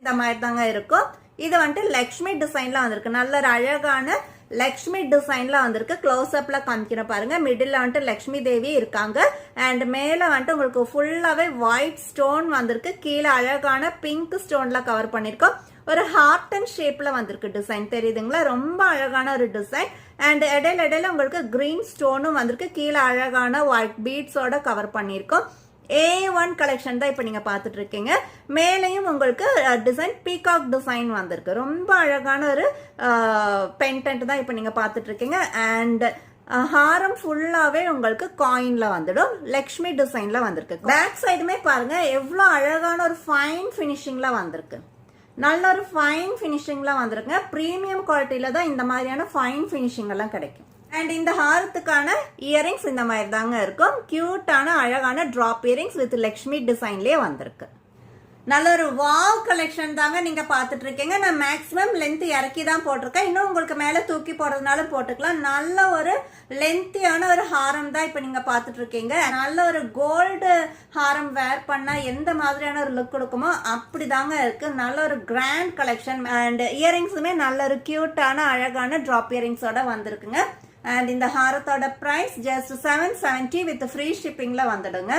இந்த மாதிரி தாங்க இருக்கும். இது வந்துட்டு லக்ஷ்மி டிசைன்ல வந்திருக்கு. நல்ல ஒரு அழகான லக்ஷ்மி டிசைன்ல வந்திருக்கு. க்ளோஸ் அப்ல காமிக்கிற பாருங்க. மிடில் வந்துட்டு லக்ஷ்மி தேவி இருக்காங்க. அண்ட் மேல வந்துட்டு உங்களுக்கு ஃபுல்லாவே ஒயிட் ஸ்டோன் வந்திருக்கு. கீழே அழகான பிங்க் ஸ்டோன்ல கவர் பண்ணிருக்கோம். ஒரு ஹார்ட் அண்ட் ஷேப்ல வந்திருக்கு டிசைன், தெரியுதுங்களா? ரொம்ப அழகான ஒரு டிசைன். அண்ட் இடையில உங்களுக்கு கிரீன் ஸ்டோனும் வந்திருக்கு. கீழே அழகான ஒயிட் பீட்ஸோட கவர் பண்ணிருக்கோம். A1 கலெக்ஷன் தான் இப்ப நீங்க பாத்துட்டு இருக்கீங்க. மேலையும் உங்களுக்கு டிசைன் பீகாக் டிசைன் வந்திருக்கு. ரொம்ப அழகான ஒரு பெண்டன்ட் தான் இப்ப நீங்க பாத்துட்டு இருக்கீங்க. அண்ட் ஹாரம் ஃபுல்லாவே உங்களுக்கு காயின்ல வந்துடும். லக்ஷ்மி டிசைன்ல வந்திருக்கு. பேக் சைடுமே பாருங்க எவ்வளவு அழகான ஒரு ஃபைன் பினிஷிங்ல வந்திருக்கு. நல்ல ஒரு ஃபைன் பினிஷிங்ல வந்திருக்குங்க. பிரீமியம் குவாலிட்டியில தான் இந்த மாதிரியான ஃபைன் பினிஷிங் எல்லாம் கிடைக்கும். அண்ட் இந்த ஹாரத்துக்கான இயரிங்ஸ் இந்த மாதிரி தாங்க இருக்கும். கியூட்டான அழகான டிராப் இயரிங்ஸ் வித் லக்ஷ்மி டிசைன்லயே வந்திருக்கு. நல்ல ஒரு வாவ் கலெக்ஷன் தாங்க நீங்க பாத்துட்டு இருக்கீங்க. நான் மேக்ஸிமம் லென்த் இறக்கி தான் போட்டிருக்கேன். இன்னும் உங்களுக்கு மேல தூக்கி போடுறதுனால போட்டுக்கலாம். நல்ல ஒரு லென்த்தியான ஒரு ஹாரம் தான் இப்ப நீங்க பாத்துட்டு இருக்கீங்க. நல்ல ஒரு கோல்டு ஹாரம் வேர் பண்ணா எந்த மாதிரியான ஒரு லுக் கொடுக்குமோ அப்படிதாங்க இருக்கு. நல்ல ஒரு கிராண்ட் கலெக்ஷன். அண்ட் இயரிங்ஸுமே நல்ல ஒரு கியூட்டான அழகான டிராப் இயரிங்ஸோட வந்திருக்குங்க. அண்ட் இந்த ஹாரத்தோட பிரைஸ் ஜஸ்ட் 770 வித் ஃப்ரீ ஷிப்பிங்ல வந்துடுங்க.